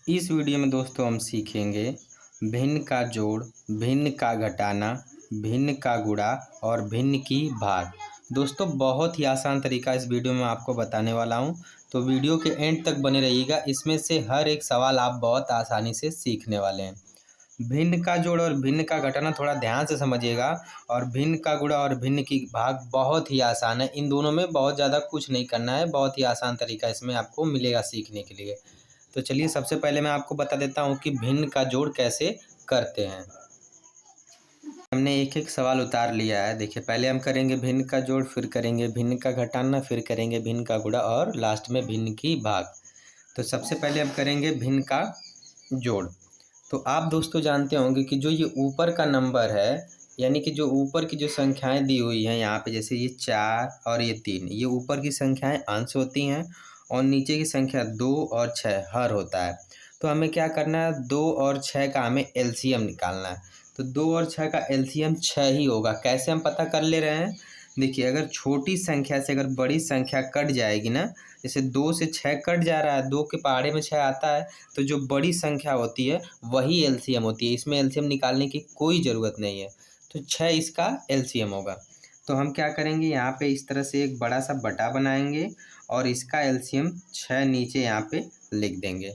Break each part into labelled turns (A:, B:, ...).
A: इस वीडियो में दोस्तों हम सीखेंगे भिन्न का जोड़, भिन्न का घटाना, भिन्न का गुणा और भिन्न की भाग। दोस्तों बहुत ही आसान तरीका इस वीडियो में आपको बताने वाला हूं, तो वीडियो के एंड तक बने रहिएगा। इसमें से हर एक सवाल आप बहुत आसानी से सीखने वाले हैं। भिन्न का जोड़ और भिन्न का घटाना थोड़ा ध्यान से समझिएगा, और भिन्न का गुणा और भिन्न की भाग बहुत ही आसान है। इन दोनों में बहुत ज़्यादा कुछ नहीं करना है, बहुत ही आसान तरीका इसमें आपको मिलेगा सीखने के लिए। तो चलिए सबसे पहले मैं आपको बता देता हूँ कि भिन्न का जोड़ कैसे करते हैं। हमने एक एक सवाल उतार लिया है। देखिए पहले हम करेंगे भिन्न का जोड़, फिर करेंगे भिन्न का घटाना, फिर करेंगे भिन्न का गुणा और लास्ट में भिन्न की भाग। तो सबसे पहले हम करेंगे भिन्न का जोड़। तो आप दोस्तों जानते होंगे कि जो ये ऊपर का नंबर है, यानी कि जो ऊपर की जो संख्याएं दी हुई हैं यहाँ पे, जैसे ये 4 और ये 3, ये ऊपर की संख्याएं अंश होती हैं और नीचे की संख्या 2 और 6 हर होता है। तो हमें क्या करना है, 2 और 6 का हमें एलसीएम निकालना है। तो 2 और 6 का एलसीएम 6 ही होगा। कैसे हम पता कर ले रहे हैं, देखिए अगर छोटी संख्या से अगर बड़ी संख्या कट जाएगी ना, जैसे 2 से 6 कट जा रहा है, 2 के पहाड़े में 6 आता है, तो जो बड़ी संख्या होती है वही एलसीएम होती है। इसमें एलसीएम निकालने की कोई ज़रूरत नहीं है। तो 6 इसका एलसीएम होगा। तो हम क्या करेंगे, यहाँ पे इस तरह से एक बड़ा सा बटा बनाएंगे और इसका एलसीएम 6 नीचे यहाँ पे लिख देंगे।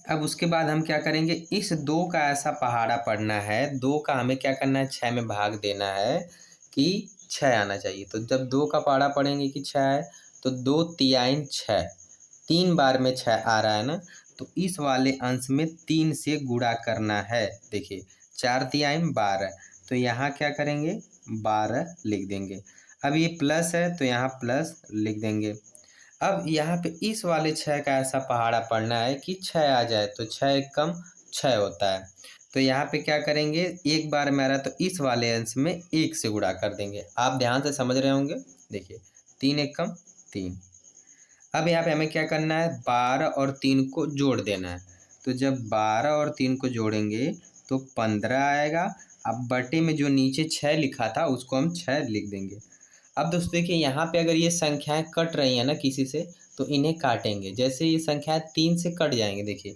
A: अब उसके बाद हम क्या करेंगे, इस 2 का ऐसा पहाड़ा पढ़ना है, 2 का हमें क्या करना है, 6 में भाग देना है कि 6 आना चाहिए। तो जब 2 का पहाड़ा पढ़ेंगे कि 6 है, तो 2 तिहाई 6, 3 बार में 6 आ रहा है ना, तो इस वाले अंश में 3 से गुणा करना है। देखिए 4 तिहाई 12, तो यहाँ क्या करेंगे, 12 लिख देंगे। अब ये प्लस है तो यहाँ प्लस लिख देंगे। अब यहाँ पे इस वाले 6 का ऐसा पहाड़ा पढ़ना है कि 6 आ जाए, तो 6 एक कम 6 होता है। तो यहाँ पे क्या करेंगे, एक बार में आ रहा है तो इस वाले अंश में 1 से गुणा कर देंगे। आप ध्यान से समझ रहे होंगे। देखिए 3 एक कम 3। अब यहाँ पे हमें क्या करना है, 12 और 3 को जोड़ देना है। तो जब 12 और 3 को जोड़ेंगे तो 15 आएगा। अब बटे में जो नीचे 6 लिखा था उसको हम 6 लिख देंगे। अब दोस्तों देखिए यहाँ पे अगर ये संख्याएं कट रही हैं ना किसी से, तो इन्हें काटेंगे। जैसे ये संख्याएं 3 से कट जाएंगे, देखिए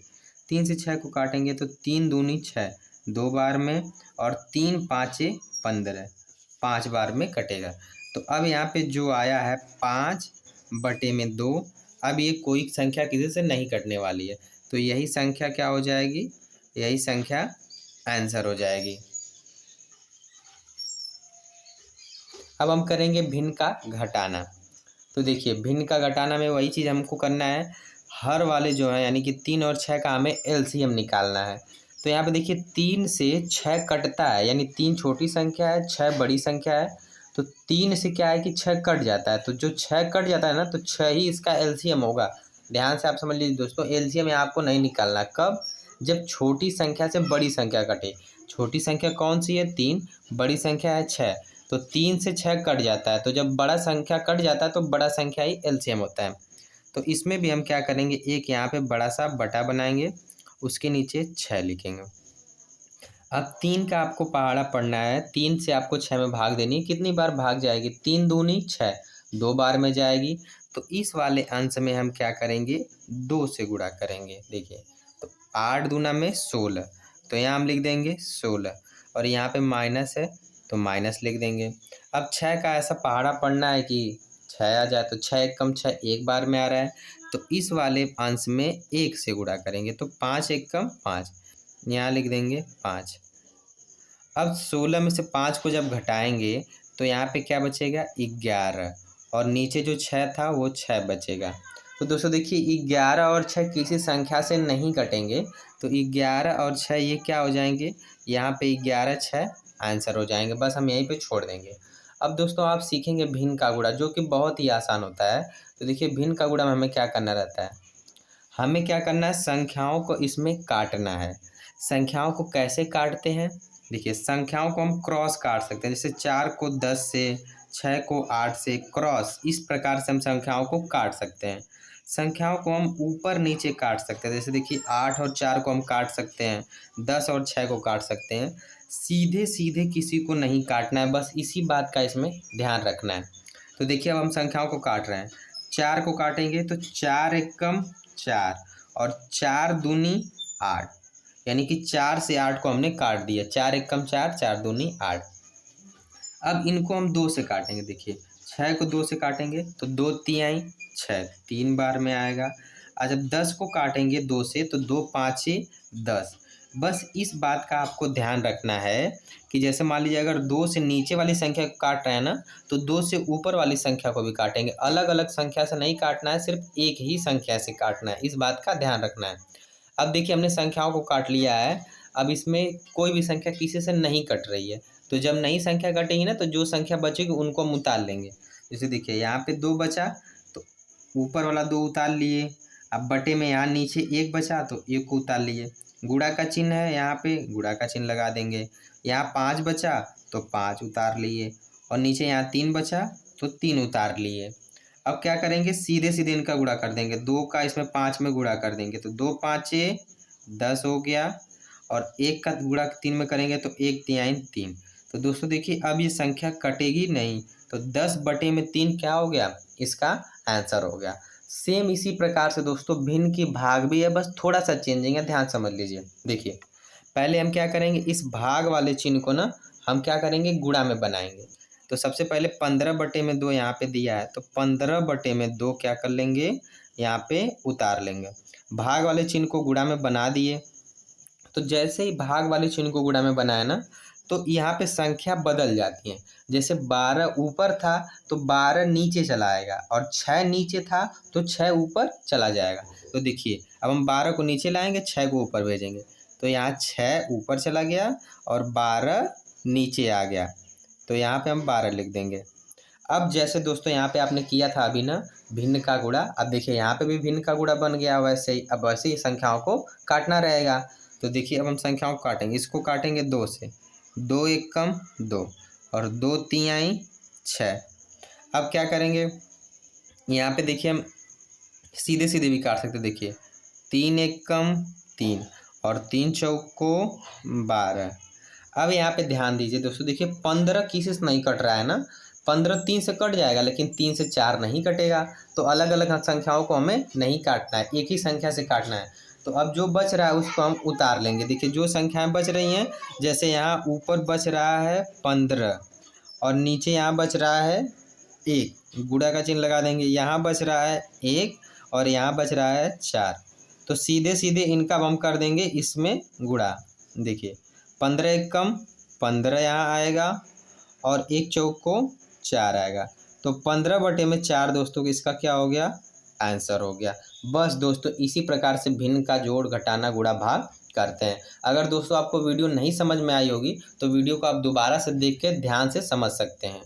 A: 3 से 6 को काटेंगे तो 3 दूनी 6, 2 बार में, और 3 पाँचे 15, 5 बार में कटेगा। तो अब यहाँ पे जो आया है 5 बटे में 2, अब ये कोई संख्या किसी से नहीं कटने वाली है, तो यही संख्या क्या हो जाएगी, यही संख्या आंसर हो जाएगी। अब हम करेंगे भिन्न का घटाना। तो देखिए भिन्न का घटाना में वही चीज़ हमको करना है, हर वाले जो है यानी कि 3 और 6 का हमें एलसीएम निकालना है। तो यहाँ पे देखिए 3 से 6 कटता है, यानी 3 छोटी संख्या है, 6 बड़ी संख्या है। तो 3 से क्या है कि 6 कट जाता है, तो जो 6 कट जाता है ना, तो 6 ही इसका एलसीएम होगा। ध्यान से आप समझ लीजिए दोस्तों, एलसीएम यहाँ आपको नहीं निकालना। कब, जब छोटी संख्या से बड़ी संख्या कटे। छोटी संख्या कौन सी है, 3, बड़ी संख्या है 6। तो 3 से 6 कट जाता है, तो जब बड़ा संख्या कट जाता है तो बड़ा संख्या ही एलसीएम होता है। तो इसमें भी हम क्या करेंगे, एक यहाँ पे बड़ा सा बटा बनाएंगे, उसके नीचे 6 लिखेंगे। अब 3 का आपको पहाड़ा पढ़ना है, 3 से आपको 6 में भाग देनी है। कितनी बार भाग जाएगी, 3 दूनी 6, 2 बार में जाएगी। तो इस वाले अंश में हम क्या करेंगे, 2 से गुणा करेंगे। देखिए तो 8 दूना में 16, तो यहाँ हम लिख देंगे 16, और यहाँ पे माइनस है तो माइनस लिख देंगे। अब 6 का ऐसा पहाड़ा पढ़ना है कि 6 आ जाए, तो 6 एक कम 6, एक बार में आ रहा है, तो इस वाले अंश में 1 से गुणा करेंगे। तो 5 एक कम 5, यहाँ लिख देंगे 5। अब 16 में से 5 को जब घटाएंगे तो यहाँ पे क्या बचेगा, 11, और नीचे जो 6 था वो 6 बचेगा। तो दोस्तों देखिए 11 और 6 किसी संख्या से नहीं कटेंगे, तो 11 और 6 ये क्या हो जाएंगे, यहाँ पे 11 6 आंसर हो जाएंगे। बस हम यहीं पे छोड़ देंगे। अब दोस्तों आप सीखेंगे भिन्न का गुणा, जो कि बहुत ही आसान होता है। तो देखिए भिन्न का गुणा में हमें क्या करना रहता है, हमें क्या करना है, संख्याओं को इसमें काटना है। संख्याओं को कैसे काटते हैं, देखिए संख्याओं को हम क्रॉस काट सकते हैं। जैसे 4 को 10 से, 6 को 8 से क्रॉस, इस प्रकार से हम संख्याओं को काट सकते हैं। संख्याओं को हम ऊपर नीचे काट सकते हैं। जैसे देखिए 8 और 4 को हम काट सकते हैं, 10 और 6 को काट सकते हैं। सीधे सीधे किसी को नहीं काटना है, बस इसी बात का इसमें ध्यान रखना है। तो देखिए अब हम संख्याओं को काट रहे हैं। 4 को काटेंगे तो 4 एक कम 4, और 4 दूनी 8, यानी कि 4 से 8 को हमने काट दिया। 4 एकम 4, 4 दूनी 8। अब इनको हम 2 से काटेंगे। देखिए 6 को 2 से काटेंगे तो 2 तिहाई 6, 3 बार में आएगा। और जब 10 को काटेंगे 2 से तो 2 पाँचे 10। बस इस बात का आपको ध्यान रखना है कि जैसे मान लीजिए अगर 2 से नीचे वाली संख्या को काट रहे हैं ना, तो 2 से ऊपर वाली संख्या को भी काटेंगे। अलग अलग संख्या से नहीं काटना है, सिर्फ एक ही संख्या से काटना है। इस बात का ध्यान रखना है। अब देखिए हमने संख्याओं को काट लिया है। अब इसमें कोई भी संख्या किसी से नहीं कट रही है, तो जब नई संख्या कटेगी ना, तो जो संख्या बचेगी उनको हम उतार लेंगे। जैसे देखिए यहाँ पे 2 बचा तो ऊपर वाला 2 उतार लिए। अब बटे में यहाँ नीचे 1 बचा तो 1 को उतार लिए। गुणा का चिन्ह है यहाँ पे, गुणा का चिन्ह लगा देंगे। यहाँ 5 बचा तो 5 उतार लिए, और नीचे यहाँ 3 बचा तो 3 उतार लिए। अब क्या करेंगे, सीधे सीधे इनका गुणा कर देंगे। 2 का इसमें 5 में गुणा कर देंगे तो 2 पाँचे 10 हो गया, और 1 का गुणा 3 में करेंगे तो 1 तिहाई 3। तो दोस्तों देखिए अब ये संख्या कटेगी नहीं, तो 10 बटे में 3 क्या हो गया, इसका आंसर हो गया। सेम इसी प्रकार से दोस्तों भिन्न की भाग भी है, बस थोड़ा सा चेंजिंग है, ध्यान समझ लीजिए। देखिए पहले हम क्या करेंगे, इस भाग वाले चिन्ह को ना हम क्या करेंगे, गुणा में बनाएंगे। तो सबसे पहले 15 बटे में 2 यहाँ पे दिया है, तो 15 बटे में 2 क्या कर लेंगे, यहाँ पे उतार लेंगे। भाग वाले चिन्ह को गुणा में बना दिए। तो जैसे ही भाग वाले चिन्ह को गुणा में बनाया ना, तो यहाँ पे संख्या बदल जाती है। जैसे 12 ऊपर था तो 12 नीचे चला आएगा, और 6 नीचे था तो 6 ऊपर चला जाएगा। तो देखिए अब हम 12 को नीचे लाएंगे, 6 को ऊपर भेजेंगे, तो यहाँ 6 ऊपर चला गया और 12 नीचे आ गया, तो यहाँ पे हम 12 लिख देंगे। अब जैसे दोस्तों यहाँ पे आपने किया था अभी ना भिन्न का गुणा, अब देखिए यहाँ पे भी भिन्न का गुणा बन गया वैसे ही। अब वैसे ही संख्याओं को काटना रहेगा। तो देखिए अब हम संख्याओं को काटेंगे। इसको काटेंगे 2 से, 2 एकम 2 और 2 तिहाई 6। अब क्या करेंगे, यहाँ पे देखिए हम सीधे सीधे भी काट सकते। देखिए 3 एकम 3 और 3 चौको 12। अब यहाँ पे ध्यान दीजिए दोस्तों, देखिए 15 किसी से नहीं कट रहा है ना, 15 3 से कट जाएगा, लेकिन 3 से 4 नहीं कटेगा। तो अलग अलग संख्याओं को हमें नहीं काटना है, एक ही संख्या से काटना है। तो अब जो बच रहा है उसको हम उतार लेंगे। देखिए जो संख्याएं बच रही हैं, जैसे यहाँ ऊपर बच रहा है 15 और नीचे यहाँ बच रहा है 1, गुणा का चिन्ह लगा देंगे। यहाँ बच रहा है 1 और यहाँ बच रहा है 4, तो सीधे सीधे इनका हम कर देंगे इसमें गुणा। देखिए 15 एकम 15 यहाँ आएगा और 1 चौको 4 आएगा, तो 15 बटे में 4 दोस्तों इसका क्या हो गया, आंसर हो गया। बस दोस्तों इसी प्रकार से भिन्न का जोड़ घटाना गुणा भाग करते हैं। अगर दोस्तों आपको वीडियो नहीं समझ में आई होगी तो वीडियो को आप दोबारा से देख के ध्यान से समझ सकते हैं।